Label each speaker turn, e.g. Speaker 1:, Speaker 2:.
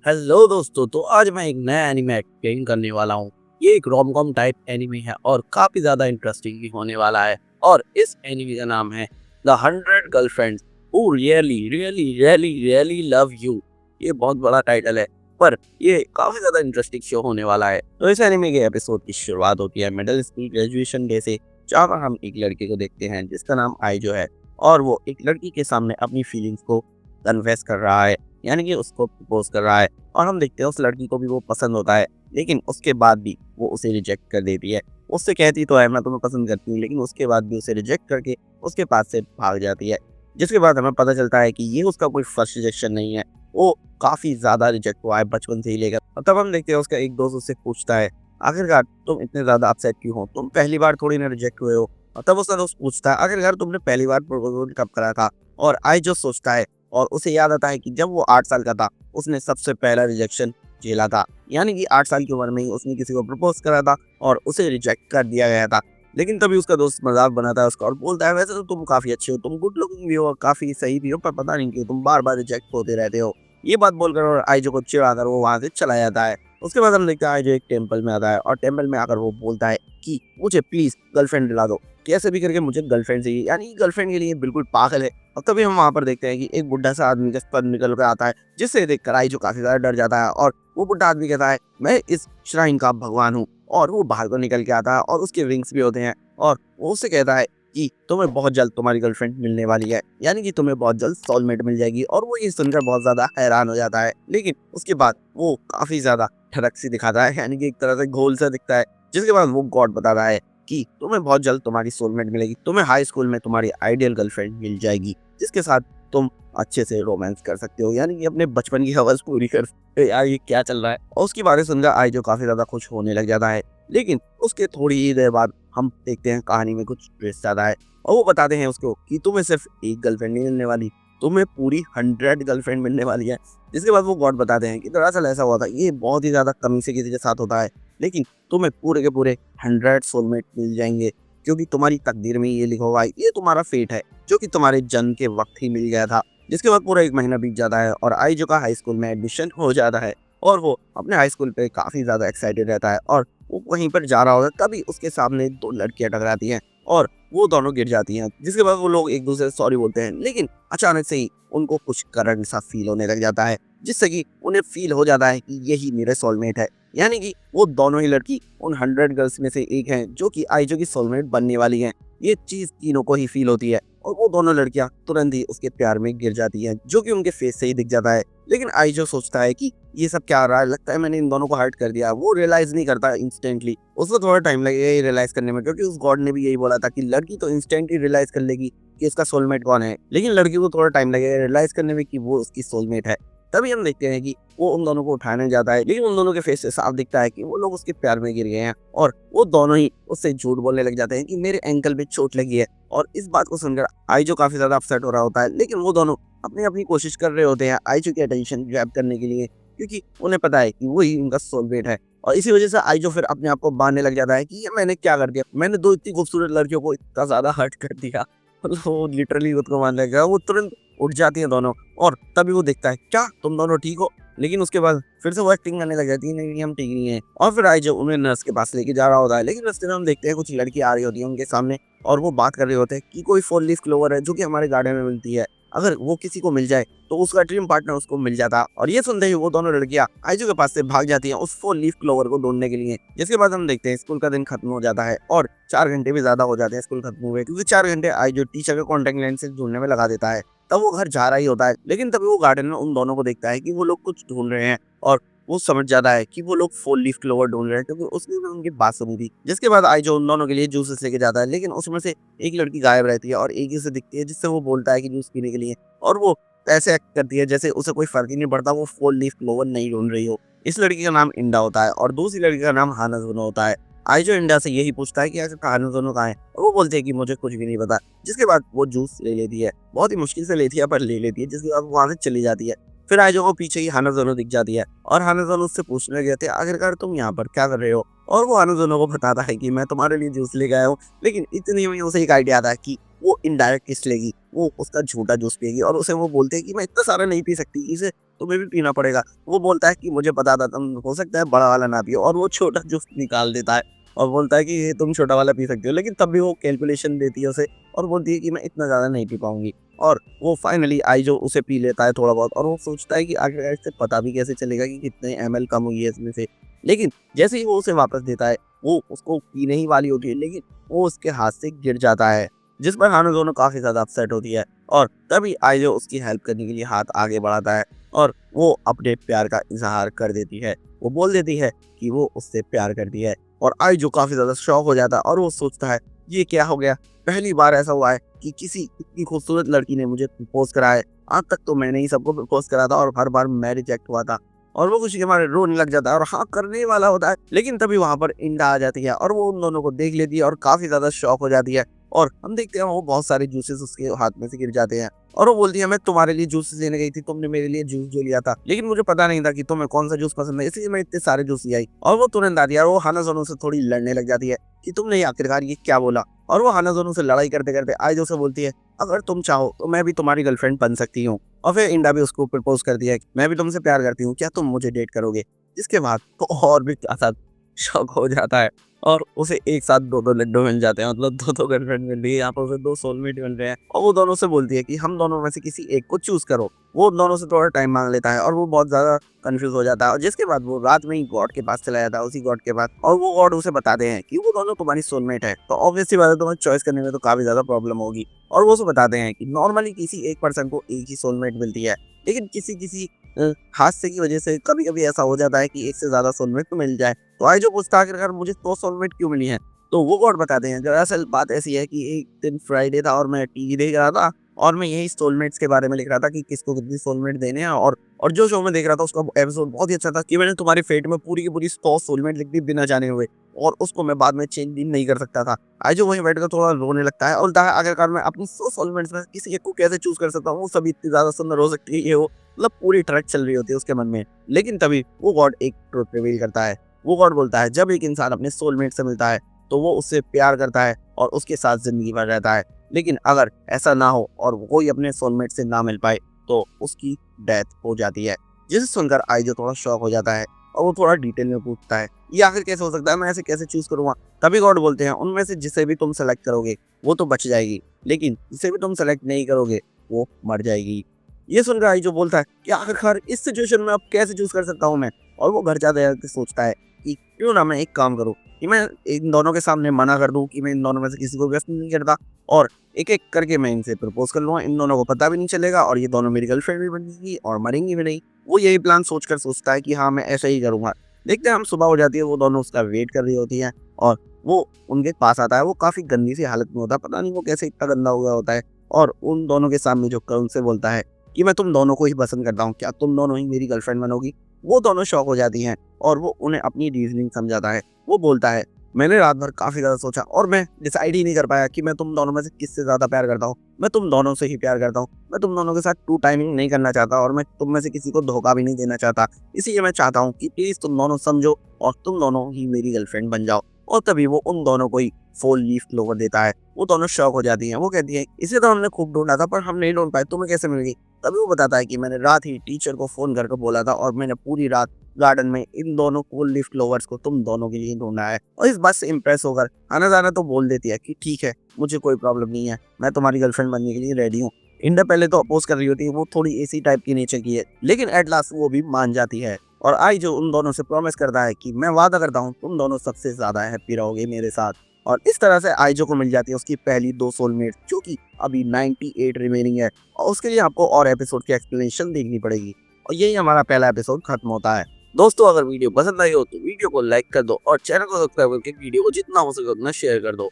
Speaker 1: Hello दोस्तों, तो आज मैं एक नया एनीमे एक्सप्लेन करने वाला हूँ। ये एक रोम कॉम टाइप एनीमे है और काफी ज्यादा इंटरेस्टिंग भी होने वाला है। और इस एनीमे का नाम है the 100 girlfriends who really really really really love you. ये बहुत बड़ा टाइटल है, पर ये काफी ज्यादा इंटरेस्टिंग शो होने वाला है। तो इस एनीमे के एपिसोड की शुरुआत होती है मिडिल स्कूल ग्रेजुएशन डे से, जहाँ पर हम एक लड़के को देखते हैं जिसका नाम आइजो है। और वो एक लड़की के सामने अपनी फीलिंग्स को कन्फेस कर रहा है, यानी कि उसको प्रपोज कर रहा है। और हम देखते हैं उस लड़की को भी वो पसंद होता है, लेकिन उसके बाद भी वो उसे रिजेक्ट कर देती है। उससे कहती तो है मैं तुम्हें पसंद करती हूँ, लेकिन उसके बाद भी उसे रिजेक्ट करके उसके पास से भाग जाती है। जिसके बाद हमें पता चलता है कि ये उसका कोई फर्स्ट रिजेक्शन नहीं है, वो काफी ज्यादा रिजेक्ट हुआ है बचपन से ही लेकर। और तब हम देखते हैं उसका एक दोस्त उससे पूछता है, आखिरकार तुम इतने ज्यादा अपसेट क्यों हो, तुम पहली बार थोड़ी ना रिजेक्ट हुए हो। और तब उसका दोस्त पूछता है, आखिरकार तुमने पहली बार प्रपोज कब करा था। और आई जो सोचता है, और उसे याद आता है कि जब वो 8 साल का था उसने सबसे पहला रिजेक्शन झेला था। यानी कि 8 साल की उम्र में ही उसने किसी को प्रपोज करा था और उसे रिजेक्ट कर दिया गया था। लेकिन तभी उसका दोस्त मजाक बनाता है उसका और बोलता है, वैसे तो तुम काफी अच्छे हो, तुम गुड लुकिंग भी हो, काफी सही भी हो, पर पता नहीं क्यों तुम बार बार रिजेक्ट होते रहते हो। ये बात बोलकर और आइजो को चिढ़ाकर वो वहां से चला जाता है। उसके बाद हम देखते हैं आइजो एक टेम्पल में आता है और टेम्पल में आकर वो बोलता है कि मुझे प्लीज गर्लफ्रेंड दिला दो, कैसे भी करके मुझे गर्लफ्रेंड चाहिए। यानी गर्लफ्रेंड के लिए बिल्कुल पागल है। और तभी हम वहां पर देखते हैं कि एक बुढ़ा सा आदमी के पर निकल कर आता है, जिससे देखकर आइजो काफी ज्यादा डर जाता है। और वो बुढ़ा आदमी कहता है, मैं इस श्राइन का भगवान हूँ। और वो बाहर को निकल के आता है और उसके विंग्स भी होते हैं। और वो उससे कहता है कि तुम्हें बहुत जल्द तुम्हारी गर्लफ्रेंड मिलने वाली है, यानी कि तुम्हें बहुत जल्द सोलमेट मिल जाएगी। और वो ये सुनकर बहुत ज्यादा हैरान हो जाता है, लेकिन उसके बाद वो काफी ज्यादा ठरक सी दिखाता है, यानी कि एक तरह से घोल सा दिखता है। जिसके बाद वो गॉड बताता है कि तुम्हें बहुत जल्द तुम्हारी सोलमेट मिलेगी, तुम्हें हाई स्कूल में तुम्हारी आइडियल गर्लफ्रेंड मिल जाएगी, जिसके साथ तुम अच्छे से रोमांस कर सकते हो, यानी कि अपने बचपन की हवस पूरी कर सकते हो। यार ये क्या चल रहा है। और उसकी बातें सुनकर आइजो काफी ज्यादा खुश होने लग जाता है। लेकिन उसके थोड़ी ही देर बाद हम देखते हैं कहानी में कुछ ट्विस्ट आता है, और वो बताते हैं उसको कि तुम्हें सिर्फ एक गर्लफ्रेंड नहीं मिलने वाली, तुम्हें पूरी 100 गर्लफ्रेंड मिलने वाली है। जिसके बाद वो गॉड बताते हैं कि दरअसल ऐसा हुआ था, ये बहुत ही ज्यादा कमी से किसी के साथ होता है, लेकिन तुम्हें पूरे के पूरे 100 सोलमेट मिल जाएंगे, क्योंकि तुम्हारी तकदीर में ये लिखा हुआ है, ये तुम्हारा फेट है, जो कि तुम्हारे जन्म के वक्त ही मिल गया था। जिसके बाद पूरा एक महीना बीत जाता है और आइजो का हाई स्कूल में एडमिशन हो जाता है। और वो अपने हाई स्कूल पे काफी ज्यादा एक्साइटेड रहता है, और वो वहीं पर जा रहा होता है, तभी उसके सामने दो लड़कियां टकराती हैं और वो दोनों गिर जाती हैं। जिसके बाद वो लोग एक दूसरे से सॉरी बोलते हैं, लेकिन अचानक से ही उनको कुछ करंट सा फील होने लग जाता है, जिससे कि उन्हें फील हो जाता है कि यही मेरे सोलमेट है। यानी कि वो दोनों ही लड़की उन 100 गर्ल्स में से एक हैं, जो कि आइजो की सोलमेट बनने वाली हैं। ये चीज तीनों को ही फील होती है, और वो दोनों लड़कियां तुरंत ही उसके प्यार में गिर जाती हैं, जो कि उनके फेस से ही दिख जाता है। लेकिन आइजो सोचता है कि ये सब क्या हो रहा है, लगता है मैंने इन दोनों को हर्ट कर दिया। वो रियलाइज नहीं करता इंस्टेंटली, उसको थोड़ा टाइम लगेगा ये रियलाइज करने में, क्योंकि उस गॉड ने भी यही बोला था कि लड़की तो इंस्टेंटली रियलाइज कर लेगी कि इसका सोलमेट कौन है, लेकिन लड़की को थोड़ा टाइम लगेगा रियलाइज करने में कि वो उसकी सोलमेट है। तभी हम देखते हैं कि वो उन दोनों को उठाने जाता है, लेकिन उन दोनों के फेस से साफ दिखता है कि वो लोग उसके प्यार में गिर गए हैं। और वो दोनों ही उससे झूठ बोलने लग जाते हैं कि मेरे एंकल पे चोट लगी है। और इस बात को सुनकर आइजो काफी ज्यादा अपसेट हो रहा होता है, लेकिन वो दोनों अपनी अपनी कोशिश कर रहे होते हैं आइजो की अटेंशन ग्रैब करने के लिए, क्योंकि उन्हें पता है कि वही उनका सोलमेट है। और इसी वजह से आइजो फिर अपने आप को बांधने लग जाता है कि ये मैंने क्या कर दिया, मैंने दो इतनी खूबसूरत लड़कियों को इतना ज्यादा हर्ट कर दिया। मतलब वो लिटरली खुद को मानने लगा, वो तुरंत उठ जाती हैं दोनों। और तभी वो देखता है, क्या तुम दोनों ठीक हो। लेकिन उसके बाद फिर से वो एक्टिंग करने लग जाती है, नहीं हम ठीक नहीं है। और फिर आइजो उन्हें नर्स के पास लेके जा रहा होता है, लेकिन रास्ते में हम देखते हैं कुछ लड़की आ रही होती है उनके सामने, और वो बात कर रहे होते हैं कि कोई 4 लीफ क्लोवर है जो कि हमारे गार्डन में मिलती है, अगर वो किसी को मिल जाए तो उसका ड्रीम पार्टनर उसको मिल जाता। और ये सुनते ही वो दोनों लड़कियां आइजो के पास से भाग जाती हैं उस 4 लीफ क्लोवर को ढूंढने के लिए। जिसके बाद हम देखते हैं स्कूल का दिन खत्म हो जाता है, और 4 घंटे भी ज्यादा हो जाते हैं स्कूल खत्म हुए, क्योंकि 4 घंटे आइजो टीचर के कॉन्टेक्ट लेंस ढूंढने में लगा देता है। तब वो घर जा रहा ही होता है, लेकिन तभी वो गार्डन में उन दोनों को देखता है कि वो लोग कुछ ढूंढ रहे हैं। और वो समझ जाता है कि वो लोग 4 लीफ क्लोवर ढूंढ रहे हैं, क्योंकि उसने भी उनकी बात सुनी थी। जिसके बाद आइजो उन दोनों के लिए जूसेस लेके जाता है, लेकिन उसमें से एक लड़की गायब रहती है और एक ही से दिखती है, जिससे वो बोलता है कि जूस पीने के लिए। और वो ऐसे एक्ट करती है जैसे उसे कोई फर्क ही नहीं पड़ता, वो 4 लीफ क्लोवर नहीं ढूंढ रही हो। इस लड़की का नाम इंडा होता है और दूसरी लड़की का नाम हानाजुनो होता है। आइजो इंडा से यही पूछता है कि आखिर हानाजुनो कहाँ है, और वो बोलते हैं कि मुझे कुछ भी नहीं पता। जिसके बाद वो जूस ले लेती है, बहुत ही मुश्किल से लेती है पर ले लेती है। जिसके बाद वो वहां से चली जाती है। फिर आइजो को पीछे ही हानाजुनो दिख जाती है, और हानाजुनो उससे पूछने लगे थे, आखिरकार तुम यहाँ पर क्या कर रहे हो। और वो हानाजुनो को बताता है कि मैं तुम्हारे लिए जूस लेके आया हूँ। लेकिन इतनी में उसे एक आइडिया आता है कि वो इनडायरेक्ट किस लेगी, वो उसका झूठा जूस पिएगी। और उसे वो बोलते हैं कि मैं इतना सारा नहीं पी सकती, इसे तुम्हें भी पीना पड़ेगा। वो बोलता है कि मुझे पता था तुम हो सकता है बड़ा वाला ना पियो, और वो छोटा जूस निकाल देता है और बोलता है कि ये तुम छोटा वाला पी सकते हो, लेकिन तब भी वो कैलकुलेशन देती है उसे और बोलती है कि मैं इतना ज़्यादा नहीं पी पाऊँगी। और वो फाइनली आइजो उसे पी लेता है थोड़ा बहुत, और वो सोचता है कि आखिरकार इससे पता भी कैसे चलेगा कि कितने एमएल कम हुई है इसमें से। लेकिन जैसे ही वो उसे वापस देता है, वो उसको पीने ही वाली होती है, लेकिन वो उसके हाथ से गिर जाता है, जिस पर हानाज़ोनो काफ़ी ज़्यादा अपसेट होती है। और तभी आइजो उसकी हेल्प करने के लिए हाथ आगे बढ़ाता है और वो अपने प्यार का इज़हार कर देती है। वो बोल देती है कि वो उससे प्यार करती है, और आइजो काफ़ी ज़्यादा शॉक हो जाता है और वो सोचता है, ये क्या हो गया? पहली बार ऐसा हुआ है कि किसी इतनी खूबसूरत लड़की ने मुझे प्रपोज़ करा है। आज तक तो मैंने ही सबको प्रपोज़ करा था और हर बार मैं रिजेक्ट हुआ था। और वो खुशी के मारे रोने लग जाता है और हाँ करने ही वाला होता है, लेकिन तभी वहाँ पर इंडा आ जाती है और वो उन दोनों को देख लेती है और काफ़ी ज़्यादा शॉक हो जाती है। और हम देखते हैं वो बहुत सारे जूसेस उसके हाथ में से गिर जाते हैं और वो बोलती है, मैं तुम्हारे लिए जूस लेने गई थी, तुमने मेरे लिए जूस जो लिया था, लेकिन मुझे पता नहीं था कि तुम्हें कौन सा जूस पसंद है, इसलिए मैं इतने सारे जूस ले आई। और वो तुरंत आती है और वो हानाज़ोनो से थोड़ी लड़ने लग जाती है कि तुमने ये आखिरकार ये क्या बोला। और वो हानाज़ोनो से लड़ाई करते करते आइजो से बोलती है, अगर तुम चाहो तो मैं भी तुम्हारी गर्लफ्रेंड बन सकती हूँ। और फिर इंडा भी उसको प्रपोज कर दिया है, मैं भी तुमसे प्यार करती हूँ, क्या तुम मुझे डेट करोगे? जिसके बाद तो और भी ज़्यादा शॉक हो जाता है और उसे एक साथ 2-2 लड्डू मिल जाते हैं, मतलब 2-2 गर्लफ्रेंड मिल रही है, यहाँ पर उसे 2 सोलमेट मिल रहे हैं। और वो दोनों से बोलती है कि हम दोनों में से किसी एक को चूज़ करो। वो उन दोनों से थोड़ा टाइम माँग लेता है और वो बहुत ज़्यादा कन्फ्यूज़ हो जाता है, और जिसके बाद वो रात में ही गॉड के पास चला जाता है, उसी गॉड के पास, और वो गॉड उसे बताते हैं कि वो दोनों तुम्हारी सोलमेट है। तो ऑब्वियस सी बात है, तुम्हें चॉइस करने में तो काफ़ी ज़्यादा प्रॉब्लम होगी। और वो उसे बताते हैं कि नॉर्मली किसी एक पर्सन को एक ही सोलमेट मिलती है, लेकिन किसी-किसी हादसे की वजह से कभी-कभी ऐसा हो जाता है कि एक से ज़्यादा सोलमेट तो मिल जाए। तो आइजो पूछता है, आखिरकार मुझे 2 सोलमेट क्यों मिली हैं? तो वो गॉड बताते हैं, दरअसल बात ऐसी है कि एक दिन फ्राइडे था और मैं टीवी देख रहा था और मैं यही सोलमेट्स के बारे में लिख रहा था कि किसको कितनी सोलमेट देने हैं। और जो शो मैं देख रहा था उसका एपिसोड बहुत ही अच्छा था कि मैंने तुम्हारी फेट में पूरी की पूरी 100 सोलमेट लिख दी बिना जाने हुए, और उसको मैं बाद में चेंज भी नहीं कर सकता था। आइजो वहीं बैठकर थोड़ा रोने लगता है और बोलता है, आखिरकार मैं अपनी 100 सोलमेट्स में किसी एक को कैसे चूज़ कर सकता हूँ? वो सभी इतनी ज़्यादा सुंदर हो सकती है, ये वो। मतलब पूरी ट्रक चल रही होती है उसके मन में। लेकिन तभी वो गॉड एक ट्रुथ रिवील करता है। वो गॉड बोलता है, जब एक इंसान अपने सोलमेट से मिलता है तो वो उससे प्यार करता है और उसके साथ ज़िंदगी भर रहता है। लेकिन अगर ऐसा ना हो और वो कोई अपने सोलमेट से ना मिल पाए तो उसकी डेथ हो जाती है। जिसे सुनकर आइजो थोड़ा शॉक हो जाता है और वो थोड़ा डिटेल में पूछता है, ये आखिर कैसे हो सकता है? मैं ऐसे कैसे चूज़ करूँगा? तभी गॉड बोलते हैं, उनमें से जिसे भी तुम सेलेक्ट करोगे वो तो बच जाएगी, लेकिन जिसे भी तुम सेलेक्ट नहीं करोगे वो मर जाएगी। ये सुनकर आइजो बोलता है कि आखिरकार इस सिचुएशन में अब कैसे चूज़ कर सकता हूँ मैं? और वो घर जाते-जाते सोचता है कि क्यों ना मैं एक काम करूँ कि मैं इन दोनों के सामने मना कर दूँ कि मैं इन दोनों में से किसी को व्यस्त नहीं करता, और एक-एक करके मैं इनसे प्रपोज़ कर लूँगा, इन दोनों को पता भी नहीं चलेगा और ये दोनों मेरी गर्लफ्रेंड भी बन जाएंगी और मरेंगी भी नहीं। वो यही प्लान सोचकर सोचता है कि हाँ, मैं ऐसा ही करूँगा। देखते हैं हम, सुबह हो जाती है, वो दोनों उसका वेट कर रही होती हैं और वो उनके पास आता है। वो काफ़ी गंदी सी हालत में होता है, पता नहीं वो कैसे इतना गंदा हो गया होता है, और उन दोनों के सामने झुककर उनसे बोलता है कि मैं तुम दोनों को ही पसंद करता हूँ, क्या तुम दोनों ही मेरी गर्लफ्रेंड बनोगी? वो दोनों शॉक हो जाती हैं और वो उन्हें अपनी रीज़निंग समझाता है। वो बोलता है, मैंने रात भर काफ़ी ज़्यादा सोचा और मैं डिसाइड ही नहीं कर पाया कि मैं तुम दोनों में से किससे ज़्यादा प्यार करता हूँ। मैं तुम दोनों से ही प्यार करता हूँ। मैं तुम दोनों के साथ टू टाइमिंग नहीं करना चाहता और मैं तुम में से किसी को धोखा भी नहीं देना चाहता। इसीलिए मैं चाहता हूँ कि प्लीज़ तुम दोनों समझो और तुम दोनों ही मेरी गर्लफ्रेंड बन जाओ। और तभी वो उन दोनों को ही 4 लीफ क्लोवर देता है। वो दोनों शॉक हो जाती हैं। वो कहती है, इसे तो हमने खूब ढूँढा था पर हम नहीं ढूँढ पाए, तुम्हें कैसे मिल गई? तभी वो बताता है कि मैंने रात ही टीचर को फ़ोन करके बोला था और मैंने पूरी रात गार्डन में इन दोनों कूल लीफ क्लोवर्स को तुम दोनों के लिए ढूँढा है। और इस बात से इम्प्रेस होकर हाना-ज़ाना तो बोल देती है कि ठीक है, मुझे कोई प्रॉब्लम नहीं है, मैं तुम्हारी गर्लफ्रेंड बनने के लिए रेडी हूँ। इंडा पहले तो अपोज़ कर रही होती है, वो थोड़ी ऐसी टाइप की नेचर की है, लेकिन एट लास्ट वो भी मान जाती है। और आई जो उन दोनों से प्रॉमिस करता है कि मैं वादा करता हूँ तुम दोनों सबसे ज़्यादा हैप्पी रहोगे मेरे साथ। और इस तरह से आइजो को मिल जाती है उसकी पहली 2 सोलमेट, जो कि अभी 98 रिमेनिंग है, और उसके लिए आपको और एपिसोड की एक्सप्लेनेशन देखनी पड़ेगी। और यही हमारा पहला एपिसोड खत्म होता है। दोस्तों, अगर वीडियो पसंद आई हो तो वीडियो को लाइक कर दो और चैनल को सब्सक्राइब करके वीडियो को जितना हो सके उतना शेयर कर दो।